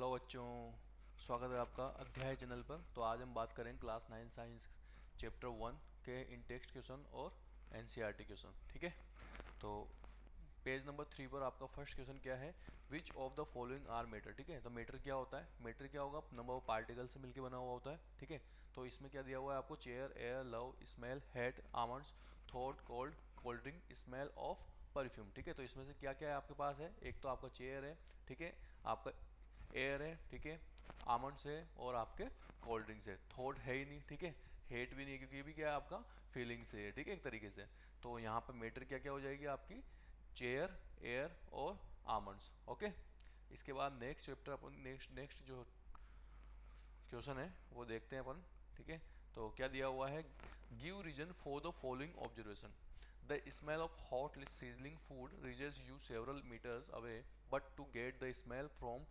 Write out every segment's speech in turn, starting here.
Hello बच्चों, स्वागत है आपका अध्याय चैनल पर। तो आज हम बात करेंगे क्लास 9 साइंस चैप्टर 1 के इन टेक्स्ट क्वेश्चन और एनसीईआरटी क्वेश्चन। ठीक है, तो पेज नंबर 3 पर आपका फर्स्ट क्वेश्चन क्या है, which of the following are matter. ठीक है, तो मैटर क्या होता है, मैटर क्या होगा, नंबर ऑफ पार्टिकल से मिलकर बना हुआ होता है। ठीक है, तो इसमें क्या दिया हुआ है आपको, chair, air, love, smell, head, almonds, thought, cold, cold drink, smell of perfume. ठीक है, तो इसमें से क्या क्या है आपके पास है, एक तो आपका चेयर है, ठीक है, आपका एयर है, ठीक है, आमंड्स है और आपके कोल्ड ड्रिंक्स है। थॉट है ही नहीं, ठीक है, हेट भी नहीं क्योंकि ये भी क्या है आपका फीलिंग्स है। ठीक है, एक तरीके से। तो यहाँ पर मैटर क्या क्या हो जाएगी आपकी, चेयर, एयर और आमंड्स। ओके, इसके बाद नेक्स्ट चैप्टर अपन नेक्स्ट नेक्स्ट जो क्वेश्चन है वो देखते हैं अपन। ठीक है, तो क्या दिया हुआ है, give reason for the following observation. The smell of hot sizzling food reaches you several meters away, but to get the smell from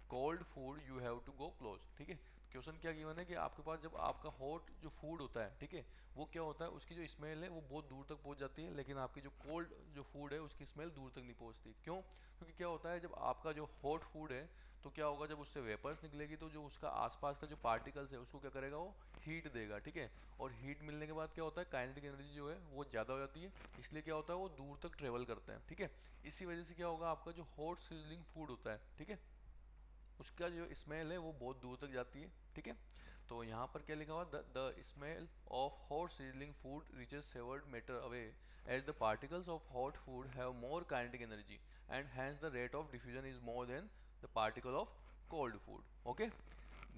cold food you have to go close। ठीक है, क्वेश्चन क्या given है कि आपके पास जब आपका hot जो food होता है, ठीक है, वो क्या होता है, उसकी जो स्मेल है वो बहुत दूर तक पहुंच जाती है, लेकिन आपकी जो कोल्ड जो फूड है उसकी स्मेल दूर तक नहीं पहुंचती। क्यों? क्योंकि क्या होता है, जब आपका जो हॉट फूड है तो क्या होगा, जब उससे वेपर्स निकलेगी तो जो उसका आसपास का जो पार्टिकल्स है उसको क्या करेगा, वो हीट देगा। ठीक है, और हीट मिलने के बाद क्या होता है, काइनेटिक एनर्जी जो है वो ज़्यादा हो जाती है, इसलिए क्या होता है वो दूर तक ट्रेवल करते हैं। ठीक है, इसी वजह से क्या होगा, आपका जो हॉट सिजलिंग फूड होता है, ठीक है, उसका जो स्मेल है वो बहुत दूर तक जाती है। ठीक है, तो यहाँ पर क्या लिखा हुआ, the smell of hot sizzling food reaches several meter away as the particles of hot food have more kinetic energy and hence the rate of diffusion is more than the particle of cold food। Okay,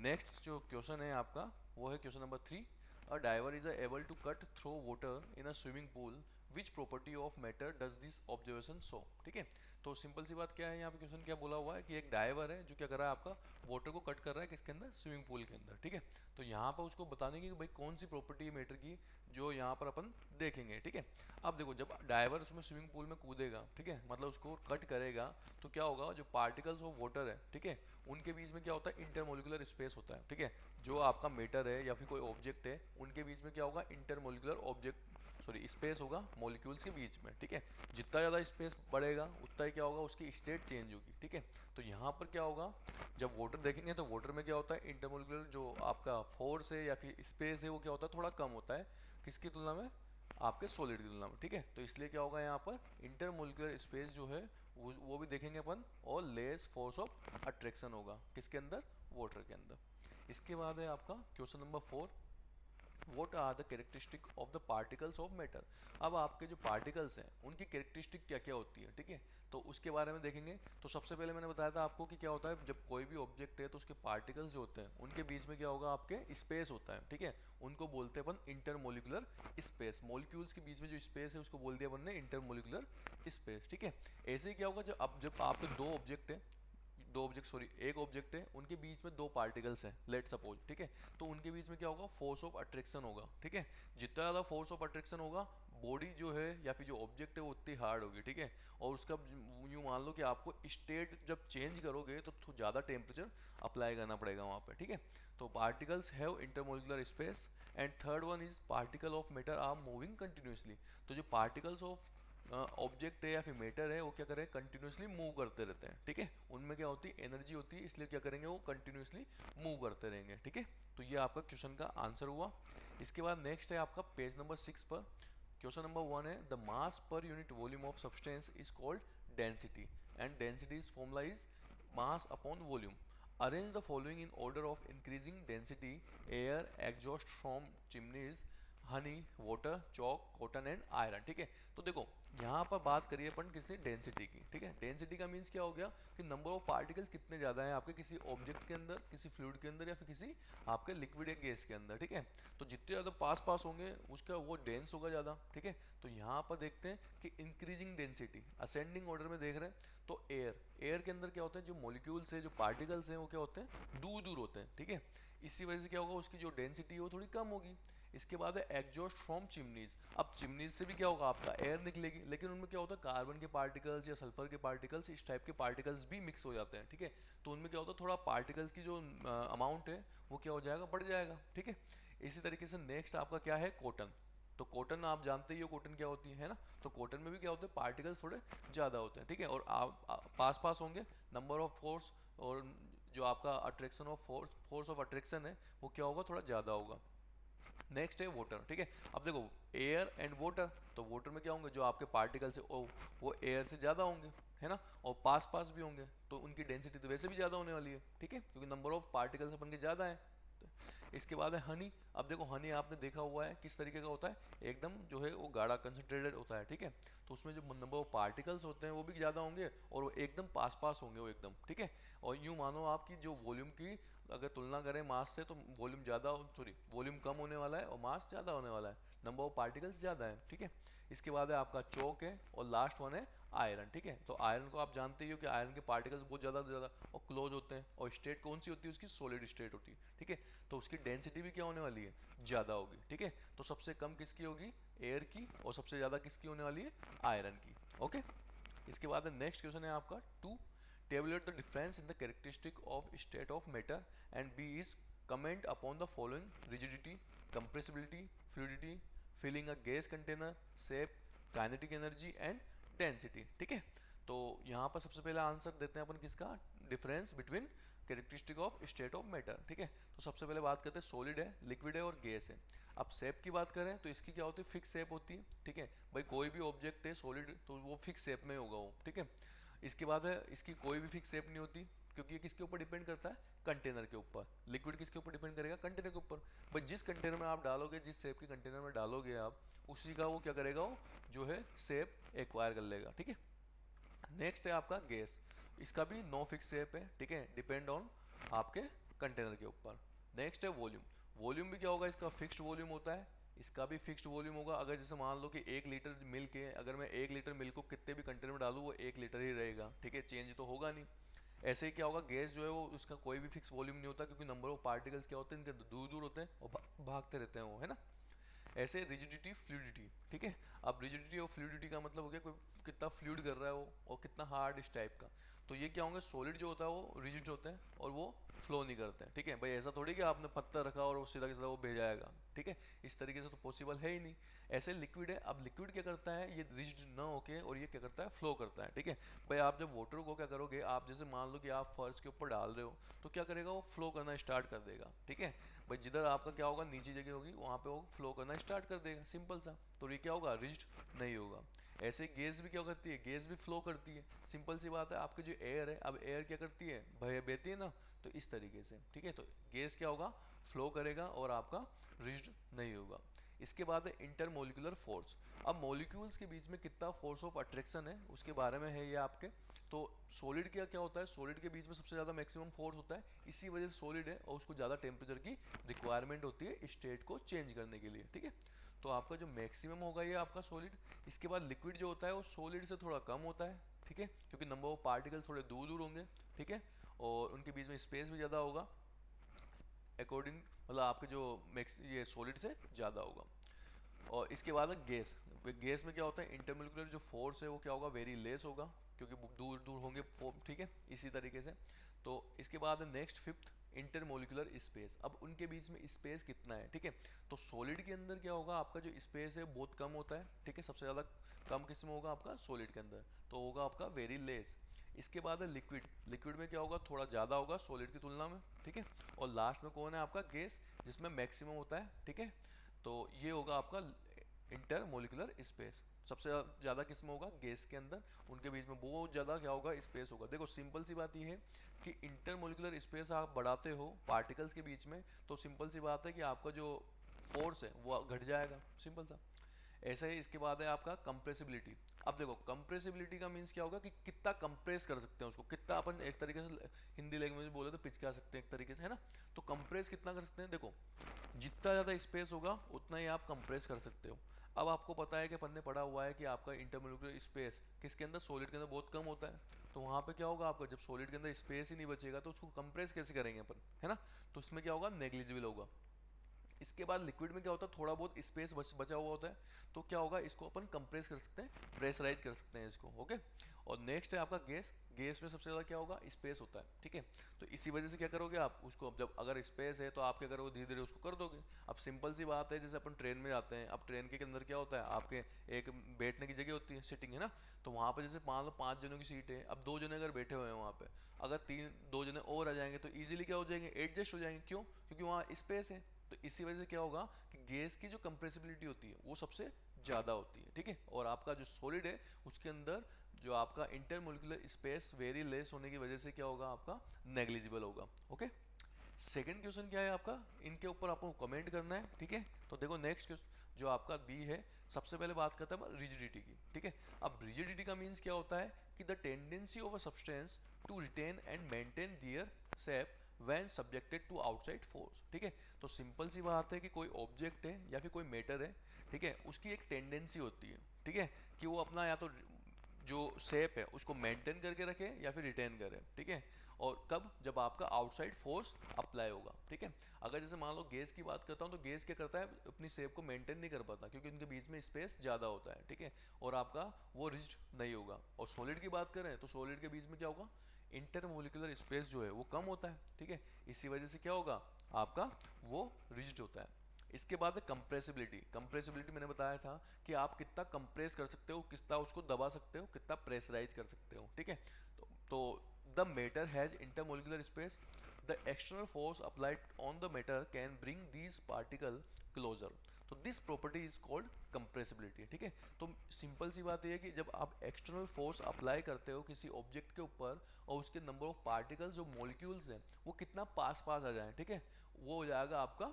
next जो question है आपका वो है question number 3। A diver is able to cut through water in a swimming pool, which property of matter does this observation show. ठीक है, तो simple सी बात क्या है, यहाँ पे क्वेश्चन क्या बोला हुआ है कि एक डाइवर है जो क्या कर रहा है, आपका वाटर को कट कर रहा है किसके अंदर, स्विमिंग पूल के अंदर। ठीक है, तो यहाँ पर उसको बताने की कि भाई कौन सी प्रॉपर्टी है मैटर की, जो यहाँ पर अपन देखेंगे। ठीक है, अब देखो जब डाइवर उसमें स्विमिंग पूल में कूदेगा, ठीक है, मतलब उसको कट करेगा, तो क्या होगा, जो पार्टिकल्स ऑफ वाटर है, ठीक है, उनके बीच में क्या होता है, इंटरमोलिकुलर स्पेस होता है। ठीक है, जो आपका मैटर है या फिर कोई ऑब्जेक्ट है उनके बीच में क्या होगा, इंटरमोलिकुलर ऑब्जेक्ट सॉरी स्पेस होगा मॉलिक्यूल्स के बीच में। ठीक है, जितना ज़्यादा स्पेस बढ़ेगा उतना ही क्या होगा, उसकी स्टेट चेंज होगी। ठीक है, तो यहाँ पर क्या होगा, जब वाटर देखेंगे तो वाटर में क्या होता है, इंटरमोलिकुलर जो आपका फोर्स है या फिर स्पेस है वो क्या होता है, थोड़ा कम होता है किसकी तुलना में, आपके सॉलिड की तुलना में। ठीक है, तो इसलिए क्या होगा, यहाँ पर इंटरमोलिकुलर स्पेस जो है वो भी देखेंगे अपन, और लेस फोर्स ऑफ अट्रैक्शन होगा किसके अंदर, वाटर के अंदर। इसके बाद है आपका question number 4, what are the characteristic of the particles of matter. अब आपके जो पार्टिकल्स हैं उनकी कैरेक्टरिस्टिक क्या क्या होती है। ठीक है, तो उसके बारे में देखेंगे। तो सबसे पहले मैंने बताया था आपको कि क्या होता है, जब कोई भी ऑब्जेक्ट है तो उसके पार्टिकल्स जो होते हैं उनके बीच में क्या होगा, आपके स्पेस होता है। ठीक है, उनको बोलते हैं अपन इंटरमोलिकुलर स्पेस, मॉलिक्यूल्स के बीच में जो स्पेस है उसको बोल दिया अपन ने इंटरमोलिकुलर स्पेस। ठीक है, ऐसे ही क्या होगा, जब आपके दो ऑब्जेक्ट है, दो ऑब्जेक्ट सॉरी एक ऑब्जेक्ट है, उनके बीच में दो पार्टिकल्स हैं, लेट सपोज। ठीक है, तो उनके बीच में क्या होगा, फोर्स ऑफ अट्रैक्शन होगा। ठीक है, जितना ज़्यादा फोर्स ऑफ अट्रैक्शन होगा, बॉडी जो है या फिर जो ऑब्जेक्ट है वो उतनी हार्ड होगी। ठीक है, और उसका यूँ मान लो कि आपको स्टेट जब चेंज करोगे तो ज़्यादा टेम्परेचर अप्लाई करना पड़ेगा वहाँ पर। ठीक है, तो particles have intermolecular space. And third one is particle of matter are moving continuously. तो जो पार्टिकल्स ऑफ ऑब्जेक्ट है या फिर मैटर है वो क्या करें, कंटिन्यूसली मूव करते रहते हैं। ठीक है, उनमें क्या होती है, एनर्जी होती है, इसलिए क्या करेंगे, वो कंटिन्यूसली मूव करते रहेंगे। ठीक है, तो ये आपका क्वेश्चन का आंसर हुआ। इसके बाद नेक्स्ट है आपका पेज नंबर 6 पर क्वेश्चन नंबर 1 है, the mass per unit volume of substance is called density and density is formula is mass upon volume. Arrange the following in order of increasing density, air, exhaust from chimneys, Honey, water, Chowk, cotton and iron. ठीक है, तो देखो यहाँ पर बात करिए अपन किसने, density की। ठीक है, डेंसिटी का मीन्स क्या हो गया कि नंबर ऑफ पार्टिकल्स कितने ज़्यादा हैं आपके किसी ऑब्जेक्ट के अंदर, किसी फ्लूइड के अंदर या फिर किसी आपके लिक्विड या गैस के अंदर। ठीक है, तो जितने ज़्यादा पास पास होंगे उसका वो डेंस होगा ज़्यादा। ठीक है, तो यहाँ पर देखते हैं कि इंक्रीजिंग डेंसिटी असेंडिंग ऑर्डर में देख रहे हैं, तो एयर के अंदर क्या होता है, जो मॉलिक्यूल्स है, जो पार्टिकल्स हैं वो क्या होते हैं, दूर दूर होते हैं। ठीक है, इसी वजह से क्या होगा, उसकी जो डेंसिटी है वो थोड़ी कम होगी। इसके बाद है एग्जॉस्ट फ्रॉम चिमनीज। अब चिमनीज से भी क्या होगा, आपका एयर निकलेगी, लेकिन उनमें क्या होता है, कार्बन के पार्टिकल्स या सल्फर के पार्टिकल्स, इस टाइप के पार्टिकल्स भी मिक्स हो जाते हैं। ठीक है, तो उनमें क्या होता है, थोड़ा पार्टिकल्स की जो अमाउंट है वो क्या हो जाएगा, बढ़ जाएगा। ठीक है, इसी तरीके से नेक्स्ट आपका क्या है, कॉटन। तो कॉटन आप जानते ही हो कॉटन क्या होती है ना, तो कॉटन में भी क्या होता है, पार्टिकल्स थोड़े ज़्यादा होते हैं। ठीक है, और आप पास पास होंगे, नंबर ऑफ फोर्स और जो आपका attraction of force of attraction है वो क्या होगा, थोड़ा ज़्यादा होगा। नेक्स्ट है वाटर, ठीक है। अब देखो एयर एंड वाटर, तो वाटर में क्या होंगे, जो आपके पार्टिकल्स है वो एयर से ज़्यादा होंगे, है ना, और पास पास भी होंगे, तो उनकी डेंसिटी तो वैसे भी ज़्यादा होने वाली है, ठीक है, क्योंकि नंबर ऑफ पार्टिकल्स अपन के ज़्यादा है। इसके बाद है हनी। अब देखो हनी आपने देखा हुआ है किस तरीके का होता है, एकदम जो है वो गाढ़ा कंसंट्रेटेड होता है, ठीक है। तो उसमें जो नंबर ऑफ पार्टिकल्स होते हैं वो भी ज़्यादा होंगे और वो एकदम पास पास होंगे वो एकदम, ठीक है। और यूँ मानो आपकी जो वॉल्यूम की अगर तुलना करें मास से, तो वॉल्यूम ज़्यादा, सॉरी वॉल्यूम कम होने वाला है और मास ज़्यादा होने वाला है, नंबर ऑफ पार्टिकल्स ज़्यादा है, ठीक है। इसके बाद है आपका चौक है और लास्ट वन है आयरन, ठीक है। तो आयरन को आप जानते ही हो कि आयरन के पार्टिकल्स बहुत ज़्यादा और क्लोज होते हैं, और स्टेट कौन सी होती है उसकी, सॉलिड स्टेट होती है, ठीक है। तो उसकी डेंसिटी भी क्या होने वाली है, ज़्यादा होगी, ठीक है। तो सबसे कम किसकी होगी, एयर की, और सबसे ज़्यादा किसकी होने वाली है, आयरन की, ओके। इसके बाद नेक्स्ट क्वेश्चन है आपका 2, tabulate the difference in the characteristic of state of matter and B is comment upon the following: rigidity, compressibility, fluidity, filling a gas container, shape, kinetic energy and density, ठीक है। तो यहाँ पर सबसे पहला answer देते हैं अपन किसका, difference between characteristic of state of matter, ठीक है। तो सबसे पहले बात करते हैं सॉलिड है, लिक्विड है और गैस है। अब शेप की बात करें तो इसकी क्या होती है, फिक्स शेप होती है, ठीक है। भाई कोई भी ऑब्जेक्ट है सॉलिड तो वो फिक्स शेप में होगा वो, ठीक है। इसके बाद है इसकी कोई भी फिक्स शेप नहीं होती, क्योंकि ये किसके ऊपर डिपेंड करता है, कंटेनर के ऊपर। लिक्विड किसके ऊपर डिपेंड करेगा, कंटेनर के ऊपर। भाई जिस कंटेनर में आप डालोगे, जिस शेप के कंटेनर में डालोगे आप, उसी का वो क्या करेगा, वो जो है शेप एक्वायर कर लेगा, ठीक है। नेक्स्ट है आपका गैस। इसका भी नो फिक्स शेप है, ठीक है, डिपेंड ऑन आपके कंटेनर के ऊपर। नेक्स्ट है वॉल्यूम। वॉल्यूम भी क्या होगा, इसका फिक्स्ड वॉल्यूम होता है, इसका भी फिक्स्ड वॉल्यूम होगा। अगर जैसे मान लो कि 1 लीटर मिल्क है, अगर मैं 1 लीटर मिल्क को कितने भी कंटेनर में डालूँ वो 1 लीटर ही रहेगा, ठीक है, चेंज तो होगा नहीं। ऐसे ही क्या होगा, गैस जो है वो उसका कोई भी फिक्स वॉल्यूम नहीं होता, क्योंकि नंबर ऑफ पार्टिकल्स क्या होते हैं इनके दूर दूर होते हैं और भागते रहते हैं वो, है ना। ऐसे रिजिडिटी फ्लूइडिटी, ठीक है। अब रिजिडिटी और फ्लूइडिटी का मतलब हो गया कोई कितना फ्लूइड कर रहा है वो और कितना हार्ड इस टाइप का। तो ये क्या होंगे, सॉलिड जो होता है वो रिजिड होते हैं और वो फ्लो नहीं करते हैं, ठीक है। भाई ऐसा थोड़ी कि आपने पत्थर रखा और वो सीधा सीधा वो बह जाएगा, ठीक है, इस तरीके से तो पॉसिबल है ही नहीं। ऐसे लिक्विड है, अब लिक्विड क्या करता है, ये रिजिड ना होके और ये क्या करता है, फ्लो करता है, ठीक है। भाई आप जब वाटर को क्या करोगे, आप जैसे मान लो कि आप फर्श के ऊपर डाल रहे हो, तो क्या करेगा, वो फ्लो करना स्टार्ट कर देगा, ठीक है। भाई जिधर आपका क्या होगा, नीचे जगह होगी वहाँ पे वो फ्लो करना स्टार्ट कर देगा, सिंपल सा। तो ये क्या होगा, रिजिड नहीं होगा। ऐसे गैस भी क्या करती है, गैस भी फ्लो करती है, सिंपल सी बात है। आपकी जो एयर है, अब एयर क्या करती है, भय बहती है ना, तो इस तरीके से, ठीक है। तो गैस क्या होगा, फ्लो करेगा और आपका रिजिड नहीं होगा। इसके बाद है इंटरमोलिकुलर फोर्स। अब मॉलिक्यूल्स के बीच में कितना फोर्स ऑफ अट्रैक्शन है उसके बारे में है ये आपके। तो सॉलिड क्या क्या होता है, सॉलिड के बीच में सबसे ज़्यादा मैक्सिमम फोर्स होता है, इसी वजह से सॉलिड है और उसको ज़्यादा टेम्परेचर की रिक्वायरमेंट होती है स्टेट को चेंज करने के लिए, ठीक है। तो आपका जो मैक्सिमम होगा ये आपका सॉलिड। इसके बाद लिक्विड जो होता है वो सॉलिड से थोड़ा कम होता है, ठीक है, क्योंकि नंबर ऑफ पार्टिकल थोड़े दूर दूर होंगे, ठीक है, और उनके बीच में स्पेस भी ज़्यादा होगा, अकॉर्डिंग मतलब आपके जो मैक्स ये सॉलिड से ज़्यादा होगा। और इसके बाद है गैस। गैस में क्या होता है, इंटरमोलिकुलर जो फोर्स है वो क्या होगा, वेरी लेस होगा, क्योंकि दूर दूर होंगे, ठीक है, इसी तरीके से। तो इसके बाद है नेक्स्ट फिफ्थ, इंटरमोलिकुलर स्पेस। अब उनके बीच में स्पेस कितना है, ठीक है। तो सॉलिड के अंदर क्या होगा, आपका जो स्पेस है बहुत कम होता है, ठीक है, सबसे ज़्यादा कम किस में होगा आपका, सॉलिड के अंदर, तो होगा आपका वेरी लेस। इसके बाद है लिक्विड। लिक्विड में क्या होगा, थोड़ा ज़्यादा होगा सॉलिड की तुलना में, ठीक है। और लास्ट में कौन है आपका, गैस, जिसमें मैक्सिमम होता है, ठीक है। तो ये होगा आपका इंटरमोलिकुलर स्पेस। सबसे ज़्यादा किस्म होगा गैस के अंदर, उनके बीच में बहुत ज़्यादा क्या होगा, स्पेस होगा। देखो सिंपल सी बात ये है कि इंटरमोलिकुलर स्पेस आप बढ़ाते हो पार्टिकल्स के बीच में, तो सिंपल सी बात है कि आपका जो फोर्स है वो घट जाएगा, सिंपल सा। ऐसा ही इसके बाद है आपका कंप्रेसिबिलिटी। अब देखो कंप्रेसिबिलिटी का मीन्स क्या होगा कि कितना कंप्रेस कर सकते हैं उसको, कितना अपन एक तरीके से हिंदी लैंग्वेज में बोले तो पिचका सकते हैं एक तरीके से, है ना। तो कंप्रेस कितना कर सकते हैं, देखो जितना ज़्यादा स्पेस होगा उतना ही आप कंप्रेस कर सकते हो। अब आपको पता है कि अपन ने पढ़ा हुआ है कि आपका इंटरमोलिकुलर स्पेस किसके अंदर, सॉलिड के अंदर बहुत कम होता है। तो वहाँ पे क्या होगा आपका, जब सॉलिड के अंदर स्पेस ही नहीं बचेगा तो उसको कंप्रेस कैसे करेंगे अपन, है ना। तो इसमें क्या होगा, नेग्लिजिबल होगा। इसके बाद लिक्विड में क्या होता है, थोड़ा बहुत स्पेस बचा हुआ होता है, तो क्या होगा, इसको अपन कंप्रेस कर सकते हैं, प्रेशराइज कर सकते हैं इसको, ओके। और नेक्स्ट है आपका गैस। गैस में सबसे ज़्यादा क्या होगा, स्पेस होता है, ठीक है। तो इसी वजह से क्या करोगे आप उसको, जब अगर स्पेस है तो आप क्या करोगे, धीरे धीरे उसको कर दोगे। अब सिंपल सी बात है, जैसे अपन ट्रेन में जाते हैं, अब ट्रेन के अंदर क्या होता है, आपके एक बैठने की जगह होती है, सिटिंग है ना। तो वहाँ पे जैसे मान लो 5 जनों की सीट है, अब 2 जने अगर बैठे हुए हैं वहाँ पे, अगर 2 जने और आ जाएंगे तो ईजिली क्या हो जाएंगे, एडजस्ट हो जाएंगे। क्यों? क्योंकि वहाँ स्पेस है। तो इसी वजह से क्या होगा कि गैस की जो कंप्रेसिबिलिटी होती है वो सबसे ज़्यादा होती है, ठीक है। और आपका जो सॉलिड है उसके अंदर जो आपका इंटरमोलिकुलर स्पेस वेरी लेस होने की वजह से क्या होगा, आपका नेग्लिजिबल होगा। ओके, सेकंड क्वेश्चन क्या है आपका, इनके ऊपर आपको कमेंट करना है, ठीक है। तो देखो नेक्स्ट क्वेश्चन जो आपका बी है, सबसे पहले बात करते हैं रिजिडिटी की, ठीक है। अब रिजिडिटी का मीन्स क्या होता है कि the tendency of a substance to retain and maintain their shape when subjected to outside force, ठीक है। तो सिंपल सी बात है कि कोई ऑब्जेक्ट है या फिर कोई मैटर है, ठीक है, उसकी एक टेंडेंसी होती है, ठीक है, कि वो अपना या तो जो शेप है उसको मेंटेन करके रखे या फिर रिटेन करे, ठीक है। और कब, जब आपका आउटसाइड फोर्स अप्लाई होगा, ठीक है। अगर जैसे मान लो गैस की बात करता हूँ, तो गैस क्या करता है, अपनी शेप को मेंटेन नहीं कर पाता क्योंकि उनके बीच में स्पेस ज़्यादा होता है, ठीक है। और आपका वो रिजिड नहीं होगा। और सॉलिड की बात करें तो सॉलिड के बीच में क्या होगा, इंटरमोलिकुलर स्पेस जो है वो कम होता है, ठीक है। इसी वजह से क्या होगा, आपका वो रिजिड होता है। इसके बाद है कंप्रेसिबिलिटी। कंप्रेसिबिलिटी मैंने बताया था कि आप कितना कंप्रेस कर सकते हो, कितना उसको दबा सकते हो, कितना प्रेशराइज कर सकते हो, ठीक है। तो the matter has intermolecular space, the external force applied on the matter can bring these particle closer. तो this property is called compressibility, ठीक है। तो सिंपल सी बात यह है कि जब आप एक्सटर्नल फोर्स अप्लाई करते हो किसी ऑब्जेक्ट के ऊपर और उसके नंबर ऑफ पार्टिकल्स जो मॉलिक्यूल्स हैं वो कितना पास पास आ जाए, ठीक है, वो हो जाएगा आपका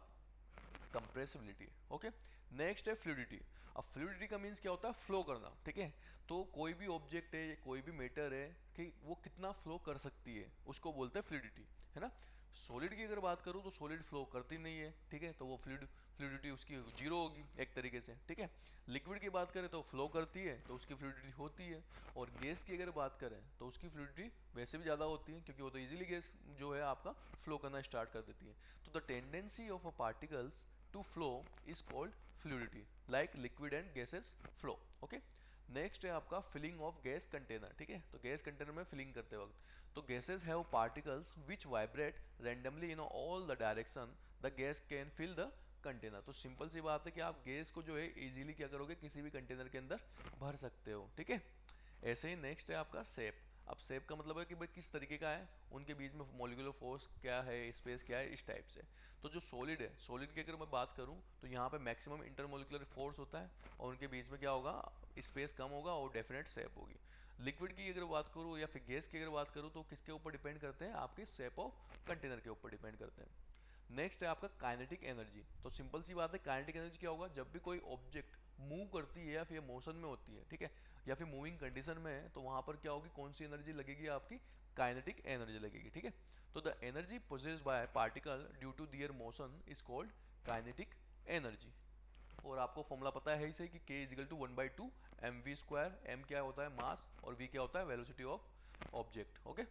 कंप्रेसिबिलिटी। ओके, नेक्स्ट है फ्लूइडिटी। अब फ्लूइडिटी का मीन्स क्या होता है, फ्लो करना, ठीक है। तो कोई भी ऑब्जेक्ट है, कोई भी मैटर है कि वो कितना फ्लो कर सकती है, उसको बोलते हैं फ्लूइडिटी, है ना। सॉलिड की अगर बात करूँ तो सॉलिड फ्लो करती नहीं है, ठीक है, तो वो फ्लूइडिटी उसकी जीरो होगी एक तरीके से, ठीक है। लिक्विड की बात करें तो फ्लो करती है तो उसकी फ्लूइडिटी होती है। और गैस की अगर बात करें तो उसकी फ्लूइडिटी वैसे भी ज़्यादा होती है क्योंकि वो तो इजीली गैस जो है आपका फ्लो करना स्टार्ट कर देती है। तो the tendency of a particles to flow is called fluidity, like liquid and gases flow. Okay, next है आपका फिलिंग ऑफ गैस कंटेनर, ठीक है। तो गैस कंटेनर में फिलिंग करते वक्त तो gases have particles which vibrate randomly in all the direction, the gas can fill the container. तो सिंपल सी बात है कि आप गैस को जो है इजीली क्या करोगे, किसी भी कंटेनर के अंदर भर सकते हो, ठीक है। ऐसे ही नेक्स्ट है आपका सेप। अब सेप का मतलब है कि भाई किस तरीके का है, उनके बीच में मॉलिक्यूलर फोर्स क्या है, स्पेस क्या है, इस टाइप से। तो जो सॉलिड है, सॉलिड की अगर मैं बात करूं तो यहाँ पे मैक्सिमम इंटरमोलिकुलर फोर्स होता है और उनके बीच में क्या होगा, स्पेस कम होगा और डेफिनेट सेप होगी। लिक्विड की अगर बात करूँ या फिर गैस की अगर बात करूँ तो किसके ऊपर डिपेंड करते हैं, आपके शेप ऑफ कंटेनर के ऊपर डिपेंड करते हैं। नेक्स्ट है आपका काइनेटिक एनर्जी। तो सिंपल सी बात है, काइनेटिक एनर्जी क्या होगा, जब भी कोई ऑब्जेक्ट मूव करती है या फिर मोशन में होती है, ठीक है, या फिर मूविंग कंडीशन में है, तो वहां पर क्या होगी, कौन सी एनर्जी लगेगी, आपकी काइनेटिक एनर्जी लगेगी, ठीक है। तो the energy possessed by particle due to their motion is called kinetic energy. और आपको फॉर्मूला पता है इसे कि k is equal to 1/2 mv²। m क्या होता है, मास, और v क्या होता है, velocity of object. Okay,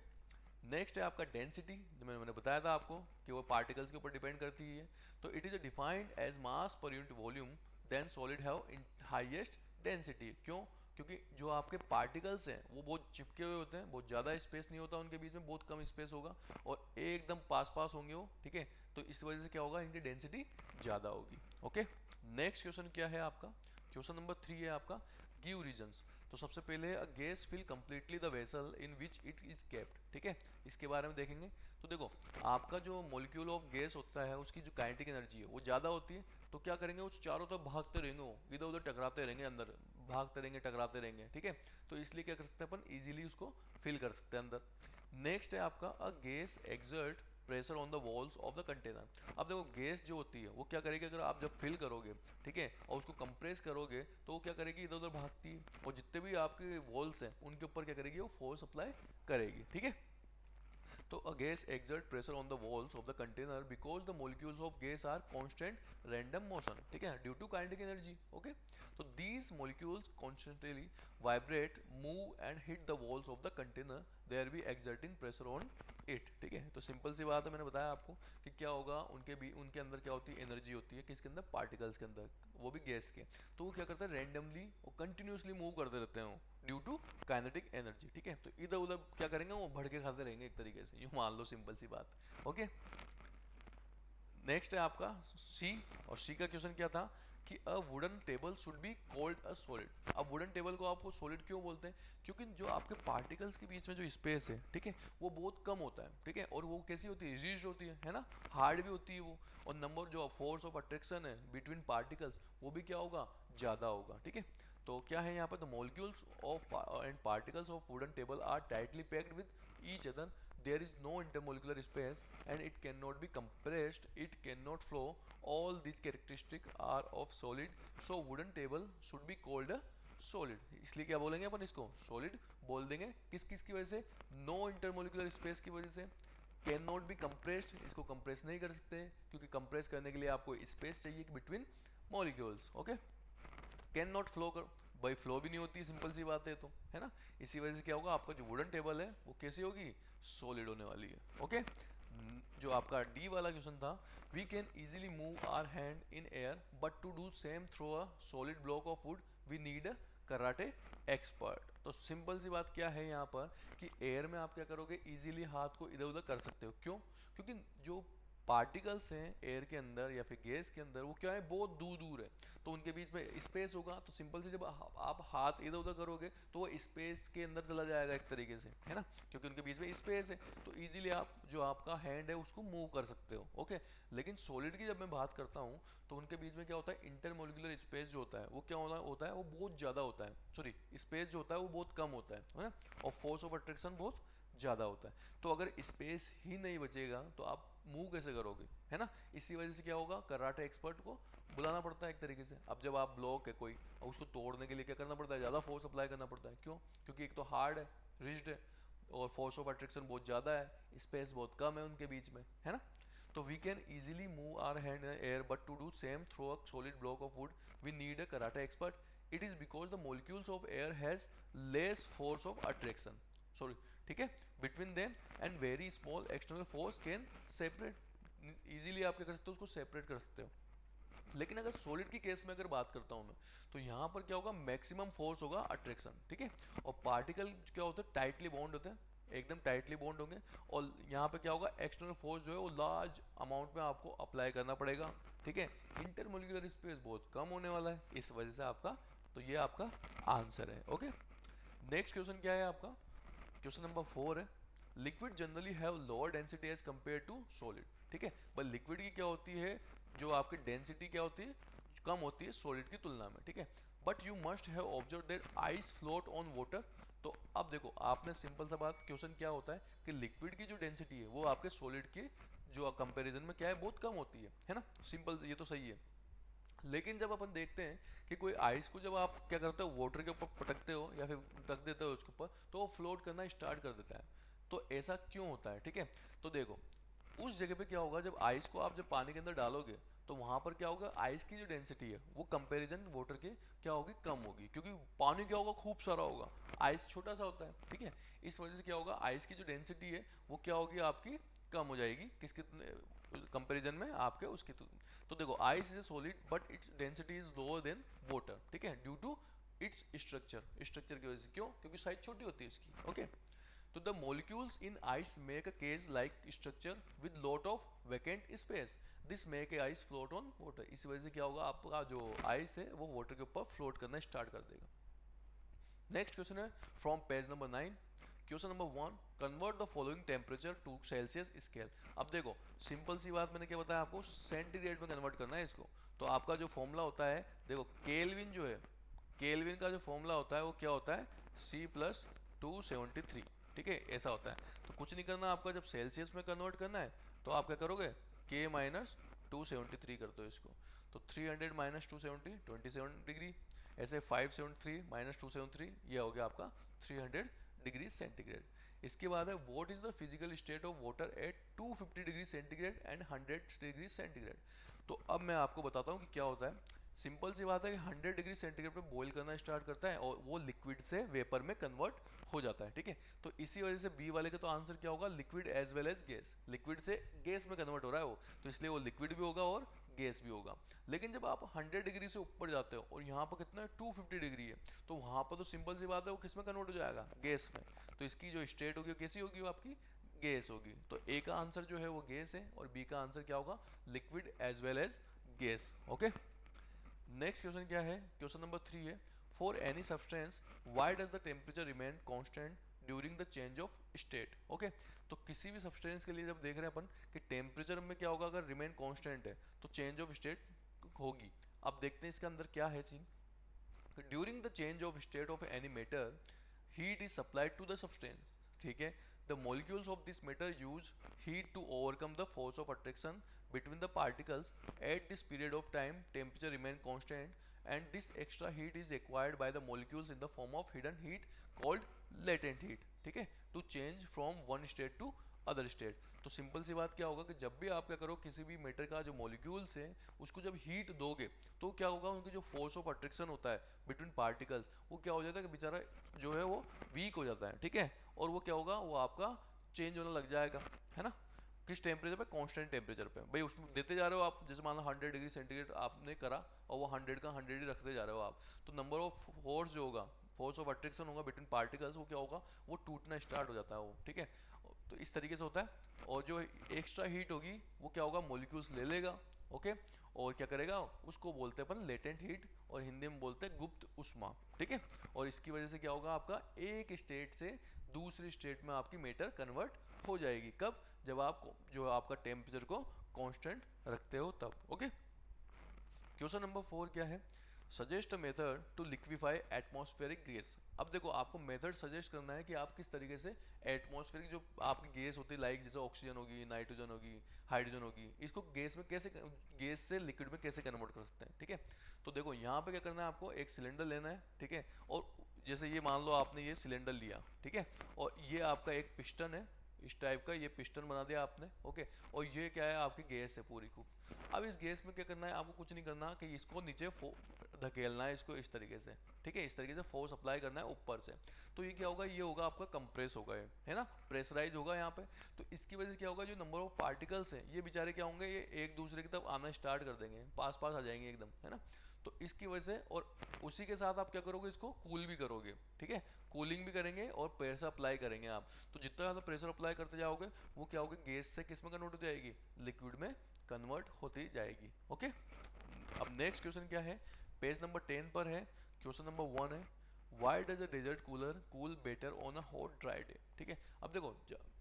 next है आपका डेंसिटी, जो मैंने बताया था आपको कि वो पार्टिकल्स के ऊपर डिपेंड करती है। तो it is defined as mass per unit volume, then solid have highest density. क्यों? क्योंकि जो आपके पार्टिकल्स हैं वो बहुत चिपके हुए होते हैं, बहुत ज़्यादा स्पेस नहीं होता उनके बीच में, बहुत कम स्पेस होगा और एकदम पास पास होंगे वो, ठीक है। तो इस वजह से क्या होगा, इनकी डेंसिटी ज़्यादा होगी। ओके, नेक्स्ट क्वेश्चन क्या है आपका, क्वेश्चन नंबर 3 है आपका, गिव रीजंस। तो सबसे पहले a gas fill completely the vessel in which it is kept, ठीक है, इसके बारे में देखेंगे। तो देखो, आपका जो मॉलिक्यूल ऑफ गैस होता है उसकी जो काइनेटिक एनर्जी है वो ज़्यादा होती है, तो क्या करेंगे, वो चारों तरफ भागते रहेंगे, वो इधर उधर टकराते रहेंगे, अंदर भागते रहेंगे, टकराते रहेंगे, ठीक है। तो इसलिए क्या कर सकते हैं अपन, इजीली उसको फिल कर सकते हैं अंदर। नेक्स्ट है आपका a gas exert pressure on the walls of the container. अब देखो, गैस जो होती है वो क्या करेगी, अगर आप जब फिल करोगे, ठीक है, और उसको कंप्रेस करोगे तो वो क्या करेगी, इधर उधर भागती है और जितने भी आपके वॉल्स हैं उनके ऊपर क्या करेगी, वो फोर्स अप्लाई करेगी, ठीक है। तो a gas exert pressure on the walls of the container because the molecules of gas are constant random motion, ठीक है, due to kinetic energy. Okay, so these molecules constantly vibrate, move and hit the walls of the container they are be exerting pressure on it, ठीक है। तो simple सी बात है, मैंने बताया आपको कि क्या होगा, उनके अंदर क्या होती है, एनर्जी होती है, किसके अंदर, पार्टिकल्स के अंदर, वो भी गैस के। तो वो क्या करते हैं, रैंडमली और कंटिन्यूसली मूव करते रहते हैं ड्यू टू काइनेटिक एनर्जी, ठीक है। तो इधर उधर क्या करेंगे, वो भड़के खाते रहेंगे एक तरीके से, यूँ मान लो, सिंपल सी बात। ओके, नेक्स्ट है आपका सी, और सी का क्वेश्चन क्या था कि a wooden table should be called a solid. अब वुडन टेबल को आपको सॉलिड क्यों बोलते हैं, क्योंकि जो आपके पार्टिकल्स के बीच में जो स्पेस है, ठीक है, वो बहुत कम होता है, ठीक है, और वो कैसी होती है, रिजिड होती है ना, हार्ड भी होती है वो, और नंबर जो फोर्स ऑफ अट्रैक्शन है बिटवीन पार्टिकल्स वो भी क्या होगा, ज़्यादा होगा, ठीक है। तो क्या है यहाँ पर, the molecules of and particles of wooden table are tightly packed with each other, there is no intermolecular space and it cannot be compressed, it cannot flow, all these characteristics are of solid, so wooden table should be called a solid। इसलिए क्या बोलेंगे अपन इसको, solid बोल देंगे, किस किस की वजह से, no intermolecular space की वजह से, कैन नॉट बी कंप्रेस्ड, इसको कंप्रेस नहीं कर सकते क्योंकि कंप्रेस करने के लिए आपको स्पेस चाहिए between molecules, okay. Can not flow कर, भाई फ्लो भी नहीं होती, सिंपल सी बात है, तो है ना। इसी वजह से क्या होगा, आपका जो वुडन टेबल है वो कैसी होगी, सॉलिड होने वाली है, ओके। जो आपका डी वाला क्वेश्चन था, we can easily move our hand in air but to do same through a solid block of wood we need a karate expert. तो सिंपल सी बात क्या है यहाँ पर कि एयर में आप क्या करोगे, इजीली हाथ को इधर उधर कर सकते हो, क्यों, क्योंकि जो पार्टिकल्स हैं एयर के अंदर या फिर गैस के अंदर, वो क्या है, बहुत दूर दूर है, तो उनके बीच में स्पेस होगा, तो सिंपल से जब आप हाथ इधर उधर करोगे तो वो स्पेस के अंदर चला जाएगा एक तरीके से, है ना, क्योंकि उनके बीच में स्पेस है, तो इजीली आप जो आपका हैंड है उसको मूव कर सकते हो, ओके। लेकिन सॉलिड की जब मैं बात करता हूँ तो उनके बीच में क्या होता है, इंटरमोलिकुलर स्पेस जो होता है वो क्या होता है, वो बहुत ज़्यादा होता है, सॉरी, स्पेस जो होता है वो बहुत कम होता है ना, और फोर्स ऑफ अट्रैक्शन बहुत ज़्यादा होता है। तो अगर स्पेस ही नहीं बचेगा तो आप मूव कैसे करोगे, है ना। इसी वजह से क्या होगा, कराटे एक्सपर्ट को बुलाना पड़ता है एक तरीके से। अब जब आप ब्लॉक है कोई, और उसको तोड़ने के लिए क्या करना पड़ता है, ज़्यादा फोर्स अप्लाई करना पड़ता है, क्यों, क्योंकि एक तो हार्ड है, रिजिड है, और फोर्स ऑफ अट्रैक्शन बहुत ज़्यादा है, स्पेस बहुत कम है उनके बीच में, है ना। तो we can easily move our hand in air but to do same through a solid block of wood we need a karate expert. It is because the molecules of air has less force of attraction, sorry, ठीक है, between them, and very small external force can separate, easily आप क्या कर सकते हो, उसको separate कर सकते हो। लेकिन अगर सॉलिड की केस में अगर बात करता हूँ मैं, तो यहाँ पर क्या होगा, मैक्सिमम फोर्स होगा अट्रैक्शन, ठीक है, और पार्टिकल क्या होता है, टाइटली बॉन्ड होते हैं, एकदम टाइटली बॉन्ड होंगे, और यहाँ पे क्या होगा, एक्सटर्नल फोर्स जो है वो लार्ज अमाउंट में आपको अप्लाई करना पड़ेगा, ठीक है। इंटरमोलिकुलर स्पेस बहुत कम होने वाला है, इस वजह से आपका, तो ये आपका आंसर है, ओके। नेक्स्ट क्वेश्चन क्या है आपका, क्वेश्चन नंबर 4 है, liquid generally have lower density as compare to solid, ठीक है, पर लिक्विड की क्या होती है, जो आपकी डेंसिटी क्या होती है, कम होती है सॉलिड की तुलना में, ठीक है। But you must have observe that ice float on water. तो अब देखो, आपने सिंपल सा बात, क्वेश्चन क्या होता है कि लिक्विड की जो डेंसिटी है वो आपके सॉलिड की जो कंपेरिजन में क्या है, बहुत कम होती है ना, सिंपल, ये तो सही है। लेकिन जब अपन देखते हैं कि कोई आइस को जब आप क्या करते हो, वाटर के ऊपर पटकते हो या फिर रख देते हो उसके ऊपर, तो वो फ्लोट करना स्टार्ट कर देता है। तो ऐसा क्यों होता है, ठीक है। तो देखो, उस जगह पे क्या होगा, जब आइस को आप जब पानी के अंदर डालोगे तो वहां पर क्या होगा, आइस की जो डेंसिटी है वो कंपैरिजन वाटर के क्या होगी, कम होगी, क्योंकि पानी क्या होगा, खूब सारा होगा, आइस छोटा सा होता है, ठीक है। इस वजह से क्या होगा, आइस की जो डेंसिटी है वो क्या होगी आपकी, कम हो जाएगी, किसके कंपैरिजन में, आपके उसकी। तो देखो, ice is a solid but its density is lower than water, ठीक है, ड्यू टू इट्स स्ट्रक्चर की वजह से, क्यों, क्योंकि साइज छोटी होती है इसकी, ओके। तो the molecules in ice make a cage like structure with lot of vacant space, this make a ice float on water। इस वजह से क्या होगा, आपका जो आइस है वो वाटर के ऊपर फ्लोट करना स्टार्ट कर देगा। नेक्स्ट क्वेश्चन है from page number 9, question number 1, convert the following temperature to Celsius scale. अब देखो, सिंपल सी बात मैंने क्या बताया आपको, सेंटीग्रेड में कन्वर्ट करना है इसको। तो आपका जो फॉर्मूला होता है, देखो केल्विन जो है, केल्विन का जो फॉर्मूला होता है वो क्या होता है, C+273, ठीक है, ऐसा होता है। तो कुछ नहीं करना आपका, जब सेल्सियस में कन्वर्ट करना है तो आप क्या करोगे, K-273 कर दो इसको। तो 300 माइनस 270 27 डिग्री, ऐसे 573 माइनस 273, ये हो गया आपका 300 डिग्री सेंटीग्रेड। इसके बाद है, what is the physical state of water eight 250 degree centigrade and 100 degree centigrade. तो अब मैं आपको बताता हूँ कि क्या होता है। सिंपल सी बात है कि 100 डिग्री सेंटीग्रेड पे बॉईल करना स्टार्ट करता है और वो लिक्विड से वेपर में कन्वर्ट हो जाता है, ठीक है। तो इसी वजह से बी वाले का तो आंसर क्या होगा, liquid as well as gas, liquid से गैस में कन्वर्ट हो रहा है वो, तो इसलिए वो लिक्विड भी होगा और गैस भी होगा। लेकिन जब आप 100 डिग्री से ऊपर जाते हो और यहाँ पर कितना है 250 डिग्री है, तो वहाँ पर तो सिंपल सी बात है वो किस में कन्वर्ट हो जाएगा, गैस में। तो इसकी जो स्टेट होगी वो कैसी होगी, वो आपकी गैस होगी। तो ए का आंसर जो है वो गैस है और बी का आंसर क्या होगा, liquid as well as gas. Okay, next question क्या है, क्वेश्चन नंबर 3 है, for any substance why does the temperature remain constant during the change of state. Okay, तो किसी भी सब्सटेंस के लिए जब देख रहे हैं अपन कि टेम्परेचर में क्या होगा, अगर रिमेन कांस्टेंट है तो चेंज ऑफ स्टेट होगी। अब देखते हैं इसके अंदर क्या है scene. During the change of state of any matter heat is supplied to the substance, ठीक है। the molecules of this matter use heat to overcome the force of attraction between the particles at this period of time temperature remain constant and this extra heat is acquired by the molecules in the form of hidden heat called latent heat, ठीक है, to change from one state to other state. तो simple सी बात क्या होगा कि जब भी आप क्या करो, किसी भी मैटर का जो मॉलिक्यूल्स है उसको जब हीट दोगे तो क्या होगा, उनकी जो फोर्स ऑफ अट्रैक्शन होता है बिटवीन पार्टिकल्स वो क्या हो जाता है कि बेचारा जो है वो वीक हो जाता है, ठीक है। और वो क्या होगा, वो आपका चेंज होने लग जाएगा, है ना। किस टेम्परेचर पे, कांस्टेंट टेम्परेचर पे। भाई उसमें देते जा रहे हो आप, जैसे मान लो 100 डिग्री सेंटीग्रेड आपने करा और वो 100 का 100 ही रखते जा रहे हो आप, तो नंबर ऑफ फोर्स जो होगा, फोर्स ऑफ अट्रैक्शन होगा बिटवीन पार्टिकल्स, वो क्या होगा, वो टूटना स्टार्ट हो जाता है वो, ठीक है। तो इस तरीके से होता है। और जो एक्स्ट्रा हीट होगी वो क्या होगा, मॉलिक्यूल्स ले लेगा, ओके। और क्या करेगा, उसको बोलते हैं अपन लेटेंट हीट और हिंदी में बोलते हैं गुप्त उष्मा, ठीक है। और इसकी वजह से क्या होगा, आपका एक स्टेट से दूसरी स्टेट में आपकी मैटर कन्वर्ट हो जाएगी। कब, जब आप जो आपका टेम्परेचर को कांस्टेंट रखते हो तब। ओके, क्वेश्चन नंबर 4 क्या है, suggest a method to liquefy atmospheric gas. अब देखो आपको मेथड सजेस्ट करना है कि आप किस तरीके से एटमॉस्फेरिक जो आपकी गैस होती है, लाइक जैसे ऑक्सीजन होगी, नाइट्रोजन होगी, हाइड्रोजन होगी, इसको गैस में कैसे, गैस से लिक्विड में कैसे कन्वर्ट कर सकते हैं, ठीक है। तो देखो यहाँ पे क्या करना है, आपको एक सिलेंडर लेना है, ठीक है। और जैसे ये मान लो आपने ये सिलेंडर लिया, ठीक है, और ये आपका एक पिस्टन है, इस टाइप का ये पिस्टन बना दिया आपने, ओके। और ये क्या है, आपकी गैस है पूरी खूब। अब इस गैस में क्या करना है, आपको कुछ नहीं करना कि इसको नीचे धकेलना है इसको इस तरीके से, ठीक है, इस तरीके से फोर्स अप्लाई करना है ऊपर से। तो ये क्या होगा, ये होगा आपका कंप्रेस होगा, ये है ना, प्रेशराइज होगा यहाँ पे। तो इसकी वजह से क्या होगा, जो नंबर ऑफ पार्टिकल्स हैं ये बेचारे क्या होंगे, ये एक दूसरे की तरफ आना स्टार्ट कर देंगे, पास पास आ जाएंगे एकदम, है ना। तो इसकी वजह से, और उसी के साथ आप क्या करोगे, इसको कूल भी करोगे, ठीक है, कूलिंग भी करेंगे और प्रेशर अप्लाई करेंगे आप। तो जितना ज़्यादा प्रेशर अप्लाई करते जाओगे वो क्या होगा, गैस से किस में कन्वर्ट हो जाएगी, लिक्विड में कन्वर्ट होती जाएगी। ओके, अब नेक्स्ट क्वेश्चन क्या है, पेज नंबर 10 पर है, क्वेश्चन नंबर 1 है, why does a desert cooler cool better on a hot dry day, ठीक है। अब देखो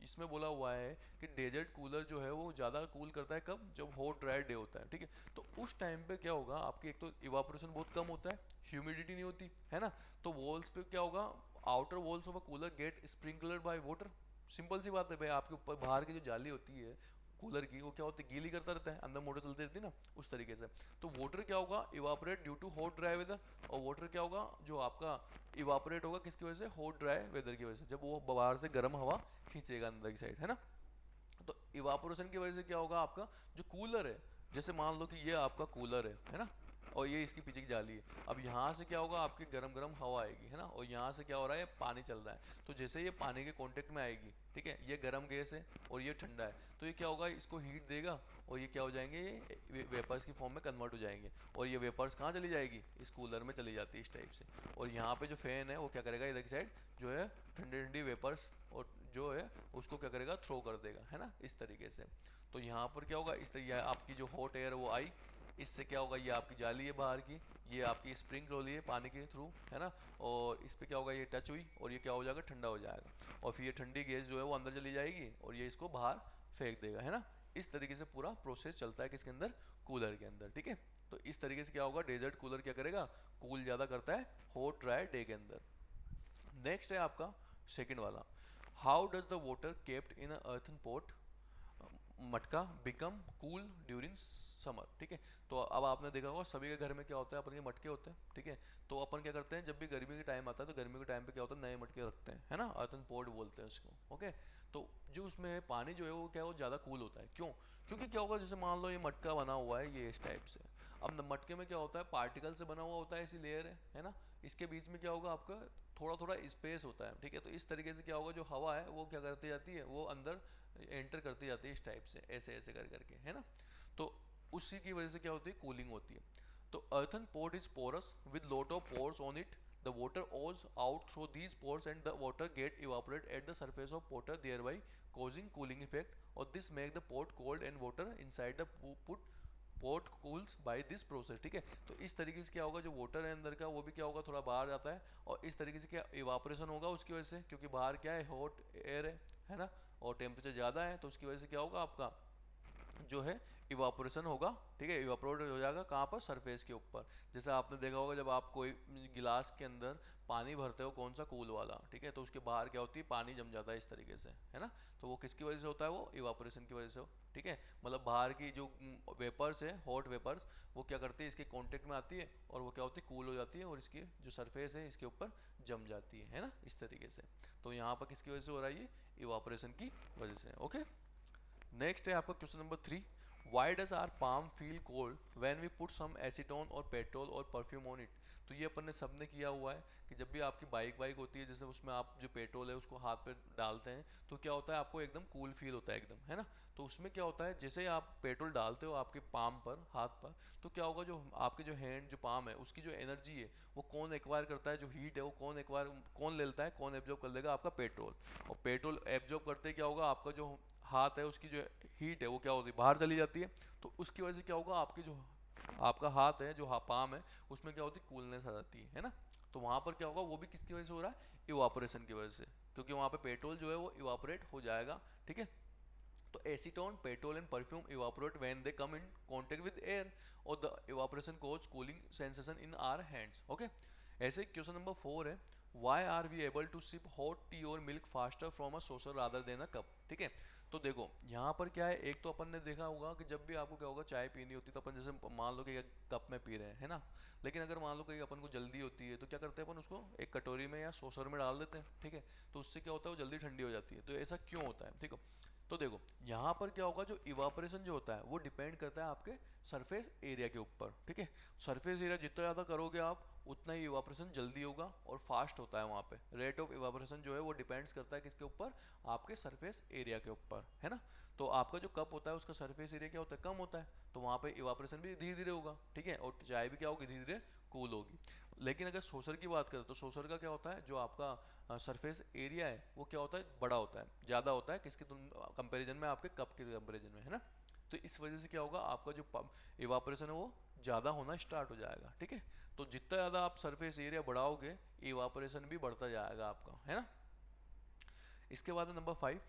इसमें बोला हुआ है कि डेजर्ट कूलर जो है वो ज़्यादा कूल करता है कब, जब हॉट ड्राई डे होता है, ठीक है। तो उस टाइम पे क्या होगा, आपकी एक तो इवापोरेशन बहुत कम होता है, ह्यूमिडिटी नहीं होती है ना। तो वॉल्स पे क्या होगा, outer walls of a cooler get sprinkled by water. Simple सी बात है भाई, आपके ऊपर बाहर की जो जाली होती है कूलर की, वो क्या होती है, गीली करता रहता है, अंदर मोटर चलती रहती है ना, उस तरीके से। तो वाटर क्या होगा, evaporate due to hot dry weather. और वाटर क्या होगा, जो आपका इवापोरेट होगा किसकी वजह से, हॉट ड्राई वेदर की वजह से, जब वो बाहर से गर्म हवा खींचेगा अंदर की साइड, है ना। तो इवापोरेशन की वजह से क्या होगा, आपका जो कूलर है, जैसे मान लो कि ये आपका कूलर है ना, और ये इसकी पीछे की जाली है। अब यहाँ से क्या होगा, आपकी गरम गरम हवा आएगी, है ना, और यहाँ से क्या हो रहा है, पानी चल रहा है। तो जैसे ये पानी के कांटेक्ट में आएगी, ठीक है, ये गरम गैस है और ये ठंडा है, तो ये क्या होगा, इसको हीट देगा और ये क्या हो जाएंगे, ये वेपर्स की फॉर्म में कन्वर्ट हो जाएंगे। और ये वेपर्स कहाँ चली जाएगी, इस कूलर में चली जाती है इस टाइप से। और यहाँ पे जो फैन है वो क्या करेगा, इधर की साइड जो है ठंडी ठंडी वेपर्स और जो है उसको क्या करेगा, थ्रो कर देगा, है ना, इस तरीके से। तो यहाँ पर क्या होगा, इस तरीके आपकी जो हॉट एयर वो आई, इससे क्या होगा, ये आपकी जाली है बाहर की, ये आपकी स्प्रिंग रोली है पानी के थ्रू, है ना। और इस पर क्या होगा, ये टच हुई और ये क्या हो जाएगा, ठंडा हो जाएगा। और फिर ये ठंडी गैस जो है वो अंदर चली जाएगी और ये इसको बाहर फेंक देगा, है ना। इस तरीके से पूरा प्रोसेस चलता है किसके अंदर, कूलर के अंदर, ठीक है। तो इस तरीके से क्या होगा, डेजर्ट कूलर क्या करेगा, कूल ज़्यादा करता है हॉट ड्राई डे के अंदर। नेक्स्ट है आपका सेकंड वाला, how does the water kept in earthen pot मटका बिकम कूल ड्यूरिंग समर, ठीक है। तो अब आपने देखा होगा सभी के घर में क्या होता है, अपन के मटके होते हैं, ठीक है। तो अपन क्या करते हैं, जब भी गर्मी के टाइम आता है तो गर्मी के टाइम पे क्या होता है, नए मटके रखते हैं, है ना, अर्थन पॉट बोलते हैं उसको, ओके। तो जो उसमें पानी जो है वो क्या है, वो ज़्यादा कूल होता है, क्यों, क्योंकि क्या होगा, जैसे मान लो ये मटका बना हुआ है ये इस टाइप से, अब मटके में क्या होता है, पार्टिकल से बना हुआ होता है, ऐसी लेयर है ना, इसके बीच में क्या होगा आपका थोड़ा थोड़ा स्पेस होता है, ठीक है। तो इस तरीके से क्या होगा, जो हवा है वो क्या करती जाती है, वो अंदर एंटर करती जाती है इस टाइप से, ऐसे ऐसे कर करके, है ना। तो उसी की वजह से क्या होती है, कूलिंग होती है। तो earthen pot is porous with lot of pores on it. The water oozes out through these pores and the water get evaporate at the surface of pot, thereby causing cooling effect. Or this make the pot cold and water inside the pot cools by this process, ठीक है। तो इस तरीके से क्या होगा, जो water है अंदर का वो भी क्या होगा, थोड़ा बाहर जाता है, और इस तरीके से क्या इवापोरेशन होगा उसकी वजह से, क्योंकि बाहर क्या है, हॉट एयर है ना, और टेम्परेचर ज़्यादा है, तो उसकी वजह से क्या होगा आपका जो है इवापोरेशन होगा, ठीक है। इवापोरेट हो जाएगा कहाँ पर, सरफेस के ऊपर। जैसे आपने देखा होगा जब आप कोई गिलास के अंदर पानी भरते हो, कौन सा, कूल वाला, ठीक है, तो उसके बाहर क्या होती है, पानी जम जाता है इस तरीके से, है ना। तो वो किसकी वजह से होता है, वो इवापोरेशन की वजह से हो, ठीक है। मतलब बाहर की जो वेपर्स है, हॉट वेपर्स, वो क्या करती है, इसके कांटेक्ट में आती है और वो क्या होती है, कूल हो जाती है, और इसकी जो सरफेस है इसके ऊपर जम जाती है ना, इस तरीके से। तो यहाँ पर किसकी वजह से हो रहा है, ये इवापोरेशन की वजह से, ओके। नेक्स्ट है आपका question number 3। Why does our palm feel cold when we put some acetone और पेट्रोल और परफ्यूम ऑन इट। तो ये अपन ने सबने किया हुआ है कि जब भी आपकी बाइक वाइक होती है, जैसे उसमें आप जो पेट्रोल है उसको हाथ पे डालते हैं, तो क्या होता है, आपको एकदम कूल फील होता है एकदम, है ना। तो उसमें क्या होता है, जैसे ही आप पेट्रोल डालते हो आपके पाम पर, हाथ पर, तो क्या होगा, जो आपके जो हैंड जो पाम है उसकी जो एनर्जी है वो कौन एक्वायर करता है, जो हीट है वो कौन ले लेता है, कौन एब्जॉर्ब कर लेगा, आपका पेट्रोल। और पेट्रोल एब्जॉर्ब करते क्या होगा, आपका जो हाथ है उसकी जो हीट है वो क्या होती है, बाहर चली जाती है। तो उसकी वजह से क्या होगा, आपकी जो आपका हाथ है, जो पाम है, उसमें क्या होती है, कूलनेस आ जाती है ना। तो वहां पर क्या होगा, वो भी किसकी वजह से हो रहा है, इवापोरेशन की वजह से, क्योंकि वहां पे पेट्रोल जो है वो इवापोरेट हो जाएगा, ठीक है। तो acetone, petrol and perfume evaporate when they come in contact with air, और the evaporation cause cooling sensation in our hands, okay. ऐसे क्वेश्चन नंबर 4 है, why are we able to sip hot tea or milk faster from a saucer rather than a cup, ठीक है। तो देखो यहाँ पर क्या है, एक तो अपन ने देखा होगा कि जब भी आपको क्या होगा, चाय पीनी होती है तो अपन जैसे मान लो कि एक कप में पी रहे हैं, है ना। लेकिन अगर मान लो कि अपन को जल्दी होती है तो क्या करते हैं, अपन उसको एक कटोरी में या सोसर में डाल देते हैं, ठीक है। तो उससे क्या होता है, वो जल्दी ठंडी हो जाती है। तो ऐसा क्यों होता है, ठीक है। तो देखो यहाँ पर क्या होगा, जो इवापोरेशन जो होता है वो डिपेंड करता है आपके सरफेस एरिया के ऊपर, ठीक है। सरफेस एरिया जितना ज़्यादा करोगे आप, उतना ही इवापोरेशन जल्दी होगा और फास्ट होता है वहाँ पे। रेट ऑफ इवापोरेशन जो है वो डिपेंड्स करता है किसके ऊपर, आपके सरफेस एरिया के ऊपर, है ना। तो आपका जो कप होता है उसका सरफेस एरिया क्या होता है, कम होता है, तो वहाँ पे इवापोरेशन भी धीरे धीरे होगा, ठीक है। और चाय भी क्या होगी, धीरे धीरे कूल होगी। लेकिन अगर सोसर की बात करें तो सोसर का क्या होता है, जो आपका सरफेस एरिया है वो क्या होता है, बड़ा होता है, ज़्यादा होता है, किसके तुम कंपेरिजन में, आपके कप के कंपेरिजन में, है ना। तो इस वजह से क्या होगा, आपका जो इवापोरेशन है वो ज़्यादा होना स्टार्ट हो जाएगा, ठीक है। तो जितना ज़्यादा आप सरफेस एरिया बढ़ाओगे, इवापोरेशन भी बढ़ता जाएगा आपका, है ना। इसके बाद number 5,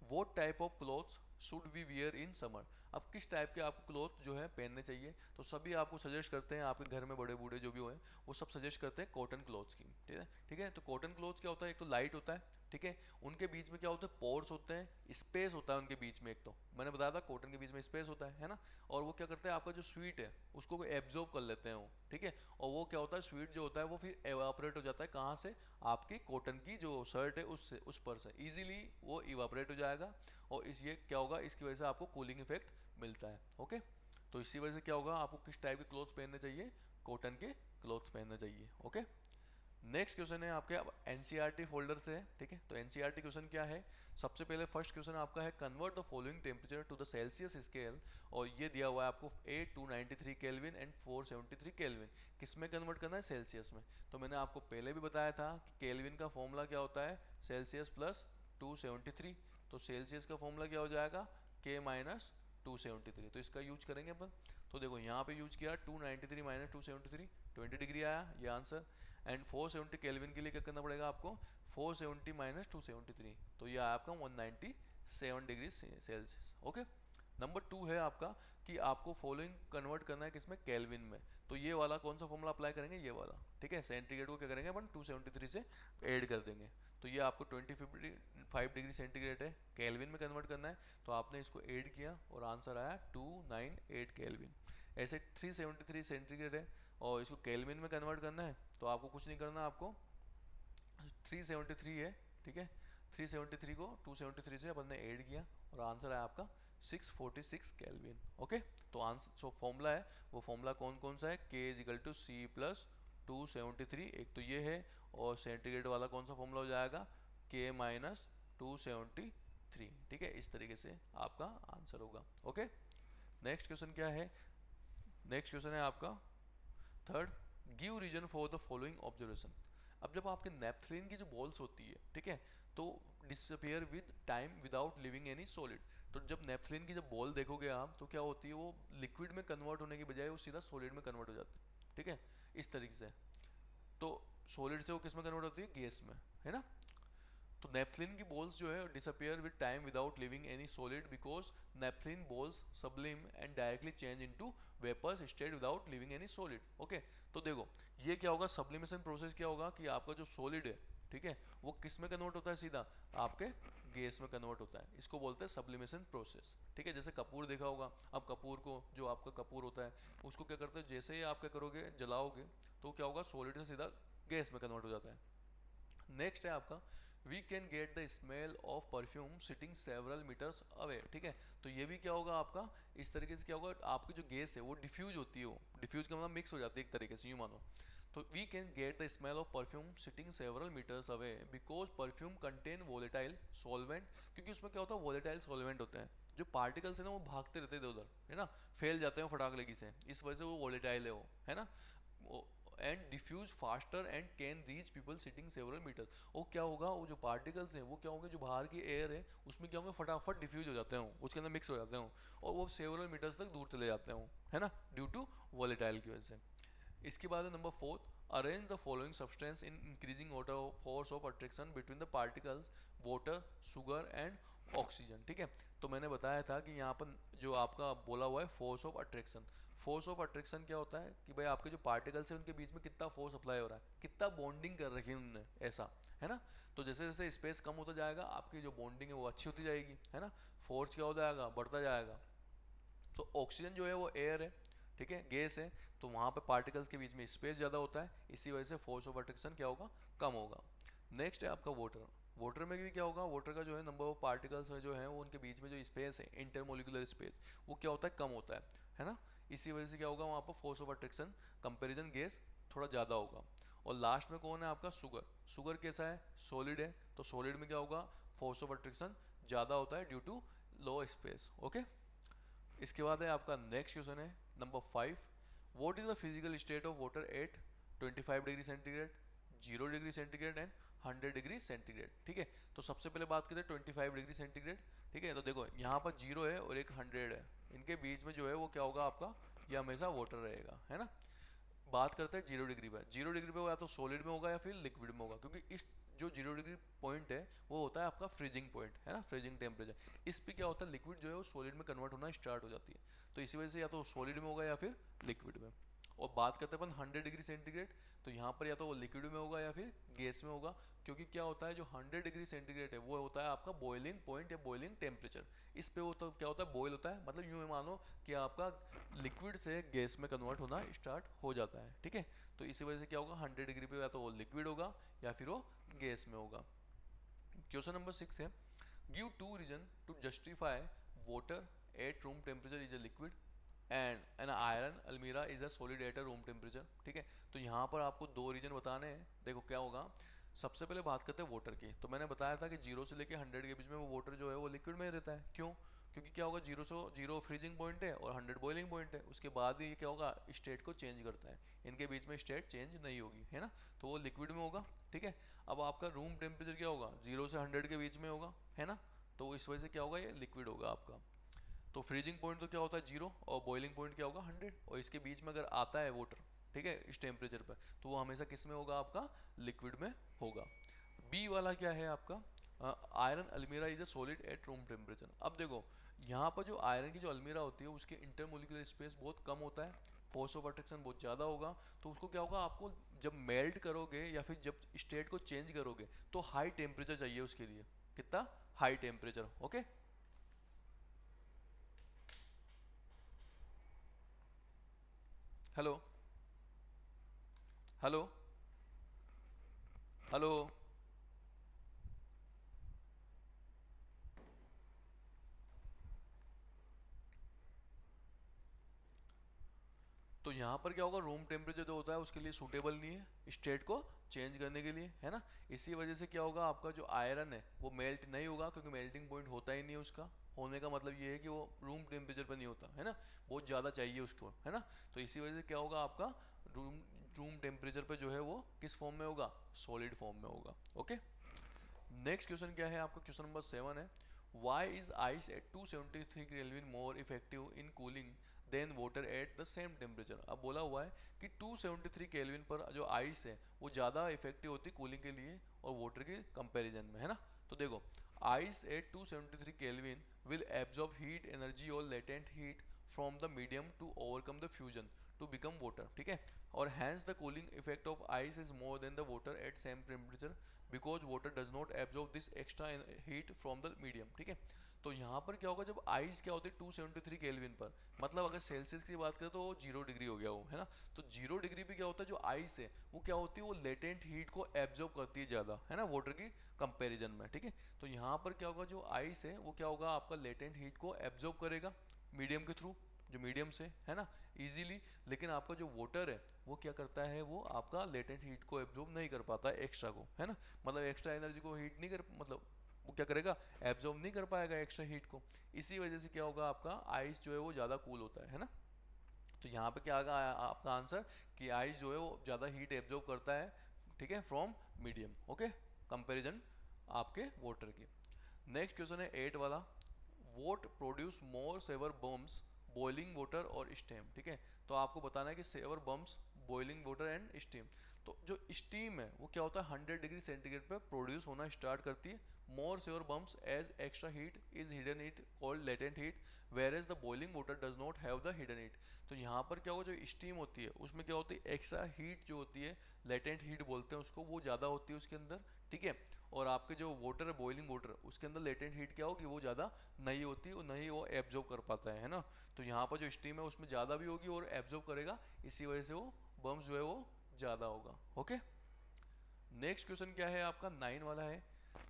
what type of clothes should we wear in summer. अब किस टाइप के आपको क्लोथ जो है पहनने चाहिए, तो सभी आपको सजेस्ट करते हैं, आपके घर में बड़े बूढ़े जो भी हैं वो सब सजेस्ट करते हैं कॉटन क्लोथ्स की, ठीक है, ठीक है। तो कॉटन क्लोथ्स क्या होता है, एक तो लाइट होता है, ठीक है। उनके बीच में क्या होता है, पोर्स होते हैं, स्पेस होता है उनके बीच में, एक तो मैंने बताया था कॉटन के बीच में स्पेस होता है ना। और वो क्या करते हैं, आपका जो स्वीट है उसको एब्जॉर्ब कर लेते हैं वो, ठीक है। और वो क्या होता है, स्वीट जो होता है वो फिर एवापोरेट हो जाता है, कहाँ से, आपकी कॉटन की जो शर्ट है उससे, उस पर से इजीली वो इवापोरेट हो जाएगा। और इस ये क्या होगा, इसकी वजह से आपको कूलिंग इफेक्ट मिलता है, ओके। तो इसी वजह से क्या होगा, आपको किस टाइप के क्लोथ्स पहनने चाहिए, कॉटन के क्लोथ्स पहनने चाहिए, ओके। नेक्स्ट क्वेश्चन है आपके अब एनसीईआरटी फोल्डर से है, ठीक है। तो एनसीईआरटी क्वेश्चन क्या है, सबसे पहले फर्स्ट क्वेश्चन आपका है, convert the following temperature to the Celsius scale. और ये दिया हुआ है आपको 8 293 केल्विन एंड 473 केल्विन। किस में कन्वर्ट करना है, सेल्सियस में। तो मैंने आपको पहले भी बताया था कि केल्विन का फॉर्मूला क्या होता है, सेल्सियस प्लस 273। तो सेल्सियस का फॉर्मूला क्या हो जाएगा, के माइनस 273। तो इसका यूज करेंगे अपन। तो देखो यहाँ पे यूज किया 293 माइनस 273, 20 डिग्री आया ये आंसर। एंड 470 केल्विन के लिए क्या करना पड़ेगा आपको, 470 माइनस 273, तो ये आया आपका 197 डिग्री सेल्सियस, ओके। नंबर 2 है आपका कि आपको फॉलोइंग कन्वर्ट करना है किसमें, केल्विन में। तो ये वाला कौन सा फॉर्मूला अप्लाई करेंगे, ये वाला, ठीक है। सेंटीग्रेड को क्या करेंगे अपन 273 से ऐड कर देंगे। तो ये आपको 25 डिग्री सेंटीग्रेड है, केल्विन में कन्वर्ट करना है। तो आपने इसको ऐड किया और आंसर आया 298 केल्विन। ऐसे 373 सेंटीग्रेड है और इसको केल्विन में कन्वर्ट करना है, तो आपको कुछ नहीं करना, आपको 373 है, ठीक है। 373 को 273 से अपन ने ऐड किया और आंसर आया आपका 646 केल्विन। ओके, तो आंसर जो फॉर्मूला है वो फॉर्मूला कौन कौन सा है, K is equal to C plus 273, एक तो ये है, और सेंटीग्रेड वाला कौन सा फॉर्मूला हो जाएगा, K माइनस 273। ठीक है, इस तरीके से आपका आंसर होगा। ओके, नेक्स्ट क्वेश्चन क्या है, नेक्स्ट क्वेश्चन है आपका third, give reason for the following observation. अब जब आपके नेपथलीन की जो बॉल्स होती है, ठीक है, तो disappear with time without leaving any solid. तो जब नेपथलीन की जब बॉल देखोगे आप, तो क्या होती है, वो लिक्विड में कन्वर्ट होने की बजाय वो सीधा सॉलिड में कन्वर्ट हो जाती है। ठीक है, इस तरीके से। तो सॉलिड से वो किस में कन्वर्ट होती है, गैस में, है ना। तो नेपथलीन की बॉल्स जो है disappear with time without leaving any solid because naphthalene balls sublime and directly change into vapours state without leaving any solid. Okay, तो देखो ये क्या होगा, सब्लिमेशन प्रोसेस क्या होगा कि आपका जो सॉलिड है, ठीक है, वो किस में कन्वर्ट होता है, सीधा आपके गैस में कन्वर्ट होता है। इसको बोलते हैं सब्लिमेशन प्रोसेस। ठीक है, जैसे कपूर देखा होगा, अब कपूर को, जो आपका कपूर होता है उसको क्या करते हैं, जैसे ही आप क्या करोगे, जलाओगे, तो क्या होगा, सॉलिड से सीधा गैस में कन्वर्ट हो जाता है। नेक्स्ट है आपका, we can get the smell of perfume sitting several metres away. ठीक है, तो ये भी क्या होगा आपका, इस तरीके से क्या होगा, आपकी जो गैस है वो डिफ्यूज होती है, वो डिफ्यूज का मतलब मिक्स हो जाती है एक तरीके से, यूँ मानो। तो we can get the smell of perfume sitting several metres away because perfume contain volatile solvent, क्योंकि उसमें क्या होता है, वोलेटाइल सॉल्वेंट होते हैं, जो पार्टिकल्स है ना वो भागते रहते हैं इधर उधर, है ना, फैल जाते हैं फटाक लगी से, इस वजह से वो वोलेटाइल है वो, है ना। And diffuse faster and can reach people sitting several meter. वो क्या होगा, वो जो पार्टिकल्स हैं वो क्या होंगे, जो बाहर की एयर है उसमें क्या होंगे, फटाफट डिफ्यूज हो जाते हैं, उसके अंदर मिक्स हो जाते हैं, और वो सेवरल मीटर्स तक दूर चले जाते हैं, है ना, ड्यू टू वॉलेटाइल की वजह से। इसके बाद है number fourth, arrange the following substance in increasing water force of attraction between the particles, water, sugar and oxygen. ठीक है, तो मैंने बताया था कि यहाँ पर जो आपका बोला हुआ है force of attraction, force of attraction क्या होता है कि भाई आपके जो पार्टिकल्स हैं उनके बीच में कितना फोर्स अप्लाई हो रहा है, कितना बॉन्डिंग कर रखी है उन्होंने, ऐसा, है ना। तो जैसे जैसे स्पेस कम होता जाएगा आपकी जो बॉन्डिंग है वो अच्छी होती जाएगी, है ना, फोर्स क्या हो जाएगा, बढ़ता जाएगा। तो ऑक्सीजन जो है वो एयर है, ठीक है, गैस है, तो वहाँ पे पार्टिकल्स के बीच में स्पेस ज़्यादा होता है, इसी वजह से फोर्स ऑफ अट्रैक्शन क्या होगा, कम होगा। नेक्स्ट है आपका वाटर, वाटर में भी क्या होगा, वाटर का जो है नंबर ऑफ पार्टिकल्स जो है वो उनके बीच में जो स्पेस है, इंटरमोलिकुलर स्पेस, वो क्या होता है, कम होता है ना। इसी वजह से क्या होगा, वहाँ पर force of attraction comparison gas थोड़ा ज़्यादा होगा। और लास्ट में कौन है आपका, शुगर, शुगर कैसा है, सॉलिड है, तो सॉलिड में क्या होगा, फोर्स ऑफ अट्रैक्शन ज़्यादा होता है due to low space. Okay, इसके बाद है आपका नेक्स्ट क्वेश्चन है number 5, what is the physical state of water at 25 degree centigrade, 0 degree centigrade and 100 degree centigrade. ठीक है, तो सबसे पहले बात करते हैं 25 डिग्री सेंटीग्रेड। ठीक है, तो देखो यहाँ पर 0 है और एक 100 है, इनके बीच में जो है वो क्या होगा आपका, ये हमेशा वाटर रहेगा, है ना। बात करते हैं 0 डिग्री पे, 0 डिग्री पे वो या तो सॉलिड में होगा या फिर लिक्विड में होगा, क्योंकि इस जो 0 डिग्री पॉइंट है वो होता है आपका फ्रीजिंग पॉइंट, है ना, फ्रीजिंग टेम्परेचर। इस पे क्या होता है, लिक्विड जो है वो सॉलिड में कन्वर्ट होना स्टार्ट हो जाती है, तो इसी वजह से या तो सॉलिड में होगा या फिर लिक्विड में। और बात करते हैं अपन 100 डिग्री सेंटीग्रेड, तो यहाँ पर या तो वो लिक्विड में होगा या फिर गैस में होगा, क्योंकि क्या होता है जो 100 डिग्री सेंटीग्रेड है वो होता है आपका बॉइलिंग पॉइंट या बॉइलिंग टेम्परेचर। इस पे वो तो क्या होता है, बॉयल होता है, मतलब यूँ मानो कि आपका लिक्विड से गैस में कन्वर्ट होना स्टार्ट हो जाता है। ठीक है, तो इसी वजह से क्या होगा, 100 डिग्री पे या तो वो लिक्विड होगा या फिर वो गैस में होगा। क्वेश्चन नंबर 6 है, give two reason to justify water at room temperature is a liquid and an iron almirah is a solid at a room temperature. ठीक है, तो यहाँ पर आपको दो रीजन बताने हैं। देखो क्या होगा, सबसे पहले बात करते हैं वाटर की, तो मैंने बताया था कि 0 से लेकर 100 के बीच में वो वाटर जो है वो लिक्विड में रहता है। क्यों, क्योंकि क्या होगा, 0 फ्रीजिंग पॉइंट है और 100 बॉइलिंग पॉइंट है, उसके बाद ही ये क्या होगा, स्टेट को चेंज करता है, इनके बीच में स्टेट चेंज नहीं होगी, है ना, तो वो लिक्विड में होगा। ठीक है, अब आपका रूम टेम्परेचर क्या होगा, 0 से 100 के बीच में होगा, है ना, तो इस वजह से क्या होगा, ये लिक्विड होगा आपका। तो फ्रीजिंग पॉइंट तो क्या होता है 0 और बॉइलिंग पॉइंट क्या होगा 100, और इसके बीच में अगर आता है वाटर, ठीक है, इस टेम्परेचर पर, तो वो हमेशा किस में होगा, आपका लिक्विड में होगा। बी वाला क्या है आपका, iron almirah is a solid at room temperature. अब देखो यहाँ पर जो आयरन की जो अलमीरा होती है उसके इंटरमोलिकुलर स्पेस बहुत कम होता है, फोर्स ऑफ अट्रैक्शन बहुत ज़्यादा होगा, तो उसको क्या होगा, आपको जब मेल्ट करोगे या फिर जब स्टेट को चेंज करोगे तो हाई टेम्परेचर चाहिए उसके लिए, कितना high temperature. Okay, hello, hello, hello, यहाँ पर क्या होगा, रूम टेम्परेचर जो होता है उसके लिए सूटेबल नहीं है स्टेट को चेंज करने के लिए, है ना। इसी वजह से क्या होगा, आपका जो आयरन है वो मेल्ट नहीं होगा, क्योंकि मेल्टिंग पॉइंट होता ही नहीं है उसका। होने का मतलब ये है कि वो रूम टेम्परेचर पर नहीं होता है ना, बहुत ज़्यादा चाहिए उसको, है ना। तो इसी वजह से क्या होगा, आपका रूम रूम टेम्परेचर पे जो है वो किस फॉर्म में होगा, सॉलिड फॉर्म में होगा। ओके, नेक्स्ट क्वेश्चन क्या है आपका, क्वेश्चन नंबर 7 है, why is ice at 273 Kelvin more effective in cooling than water at the same temperature. अब बोला हुआ है कि 273 केल्विन पर जो आइस है वो ज़्यादा इफेक्टिव होती है कूलिंग के लिए और वाटर के कंपैरिजन में, है ना। तो देखो, ice at 273 kelvin will absorb heat energy और latent heat from the medium to overcome the fusion to become water, ठीक है। और hence the cooling effect of ice is more than the water at same temperature because water does not absorb this extra heat from the medium, ठीक है। तो यहाँ पर क्या होगा, जब आइस क्या होती है 273 केल्विन पर, मतलब अगर सेल्सियस की बात करें तो 0 डिग्री हो गया वो, है ना। तो 0 डिग्री पे क्या होता है, जो आइस है वो क्या होती है, वो लेटेंट हीट को एब्जॉर्ब करती है ज़्यादा, है ना, वाटर की कंपेरिजन में, ठीक है। तो यहाँ पर क्या होगा, जो आइस है वो क्या होगा, आपका लेटेंट हीट को एब्जॉर्ब करेगा मीडियम के थ्रू, जो मीडियम से, है ना, इजीली। लेकिन आपका जो वाटर है वो क्या करता है, वो आपका लेटेंट हीट को एब्जॉर्ब नहीं कर पाता है एक्स्ट्रा को, है ना। मतलब एक्स्ट्रा एनर्जी को हीट नहीं कर, मतलब वो क्या करेगा, एब्जॉर्ब नहीं कर पाएगा एक्स्ट्रा हीट को। इसी वजह से क्या होगा, आपका आइस जो है वो ज़्यादा कूल होता है ना। तो यहाँ पे क्या आएगा आपका आंसर, कि आइस जो है वो ज़्यादा हीट एब्जॉर्ब करता है, ठीक है, फ्रॉम मीडियम, ओके, कंपेरिजन आपके वाटर की। नेक्स्ट क्वेश्चन है 8 वाला, what produce more severe burns boiling water और स्टीम, ठीक है। तो आपको बताना है कि severe burns, boiling water and steam. तो जो स्टीम है वो क्या होता है, 100 डिग्री सेंटीग्रेड पे प्रोड्यूस होना स्टार्ट करती है। More severe burns as extra heat is hidden heat called latent heat, whereas the boiling water does not have the hidden heat. तो यहाँ पर क्या होगा, जो स्टीम होती है उसमें क्या होती है, एक्स्ट्रा हीट जो होती है, लेटेंट हीट बोलते हैं उसको, वो ज़्यादा होती है उसके अंदर, ठीक है। और आपके जो वाटर है, बॉइलिंग वाटर, उसके अंदर लेटेंट हीट क्या होगी, वो ज़्यादा नहीं होती और नहीं वो एब्जॉर्ब कर पाता है ना। तो यहाँ पर जो स्टीम है उसमें ज़्यादा भी होगी और एब्जॉर्ब करेगा, इसी वजह से वो बम्स जो है वो ज़्यादा होगा। ओके, नेक्स्ट क्वेश्चन क्या है आपका 9 वाला है,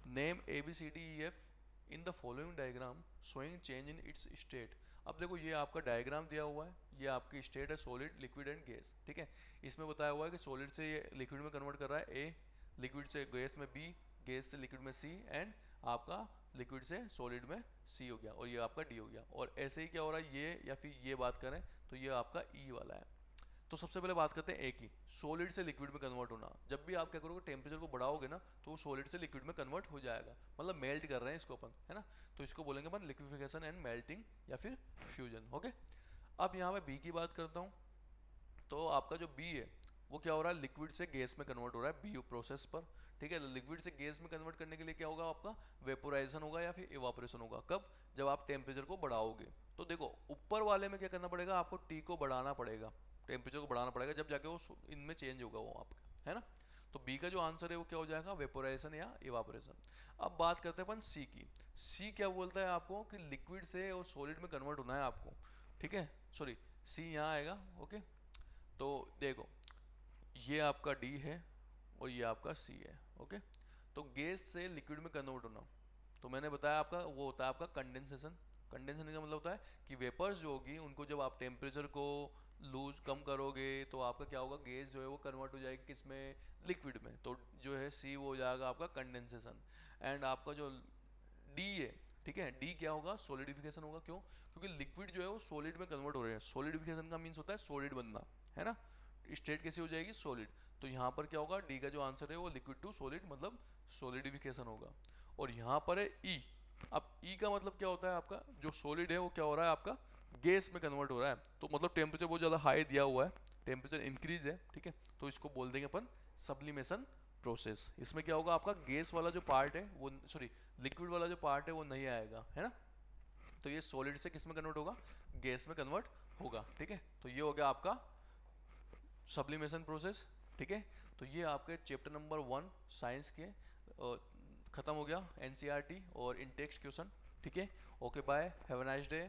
name A B C D E F in the following diagram showing change in its state. अब देखो ये आपका डायग्राम दिया हुआ है, ये आपकी स्टेट है सॉलिड, लिक्विड एंड गैस, ठीक है। इसमें बताया हुआ है कि सॉलिड से ये लिक्विड में कन्वर्ट कर रहा है ए, लिक्विड से गैस में बी, गैस से लिक्विड में सी, एंड आपका लिक्विड से सॉलिड में सी हो गया, और ये आपका डी हो गया। और ऐसे ही क्या हो रहा है, ये या फिर ये बात करें तो ये आपका ई वाला है। तो सबसे पहले बात करते हैं ए की, सॉलिड से लिक्विड में कन्वर्ट होना। जब भी आप क्या करोगे, टेम्परेचर को बढ़ाओगे ना, तो वो सॉलिड से लिक्विड में कन्वर्ट हो जाएगा, मतलब मेल्ट कर रहे हैं इसको अपन, है ना। तो इसको बोलेंगे अपन लिक्विफिकेशन एंड मेल्टिंग या फिर फ्यूजन। ओके, अब यहाँ पे बी की बात करता हूँ। तो आपका जो बी है वो क्या हो रहा है, लिक्विड से गैस में कन्वर्ट हो रहा है बी प्रोसेस पर, ठीक है। लिक्विड से गैस में कन्वर्ट करने के लिए क्या होगा, आपका वेपोराइजेशन होगा या फिर इवापोरेशन होगा। कब, जब आप टेम्परेचर को बढ़ाओगे। तो देखो ऊपर वाले में क्या करना पड़ेगा, आपको टी को बढ़ाना पड़ेगा, टेम्परेचर को बढ़ाना पड़ेगा, जब जाके वो इनमें चेंज होगा वो आपका, है ना। तो बी का जो आंसर है वो क्या हो जाएगा, वेपोराइजेशन या इवापोरेशन। अब बात करते हैं अपन सी की। सी क्या बोलता है आपको, कि लिक्विड से वो सॉलिड में कन्वर्ट होना है आपको, ठीक है। सॉरी, सी यहाँ आएगा, ओके। तो देखो ये आपका डी है और ये आपका सी है, ओके। तो गैस से लिक्विड में कन्वर्ट होना, तो मैंने बताया आपका वो होता है आपका कंडेंसेशन। कंडेंसेशन का मतलब होता है कि वेपर्स जो होगी उनको जब आप टेम्परेचर को लूज कम करोगे तो आपका क्या होगा, गैस जो है वो कन्वर्ट हो जाएगी किस में, लिक्विड में। तो जो है सी वो हो जाएगा आपका कंडेंसेशन। एंड आपका जो डी है, ठीक है, डी क्या होगा, सॉलिडिफिकेशन होगा। क्यों, क्योंकि लिक्विड जो है वो सॉलिड में कन्वर्ट हो रहे हैं। सॉलिडिफिकेशन का मीन्स होता है सॉलिड बनना, है ना। स्टेट कैसी हो जाएगी, सॉलिड। तो यहाँ पर क्या होगा, डी का जो आंसर है वो लिक्विड टू सॉलिड मतलब सॉलिडिफिकेशन होगा। और यहाँ पर है ई। अब ई का मतलब क्या होता है, आपका जो सॉलिड है वो क्या हो रहा है, आपका गैस में कन्वर्ट हो रहा है। तो मतलब टेम्परेचर बहुत ज़्यादा हाई दिया हुआ है, टेम्परेचर इंक्रीज है, ठीक है। तो इसको बोल देंगे अपन सब्लिमेशन प्रोसेस। इसमें क्या होगा, आपका गैस वाला जो पार्ट है वो, सॉरी, लिक्विड वाला जो पार्ट है वो नहीं आएगा, है ना। तो ये सॉलिड से किस में कन्वर्ट होगा, गैस में कन्वर्ट होगा, ठीक है। तो ये हो गया आपका सब्लिमेशन प्रोसेस, ठीक है। तो ये आपके चैप्टर नंबर 1 साइंस के खत्म हो गया, एनसीईआरटी और इन टेक्स्ट क्वेश्चन, ठीक है। Okay bye, have a nice day.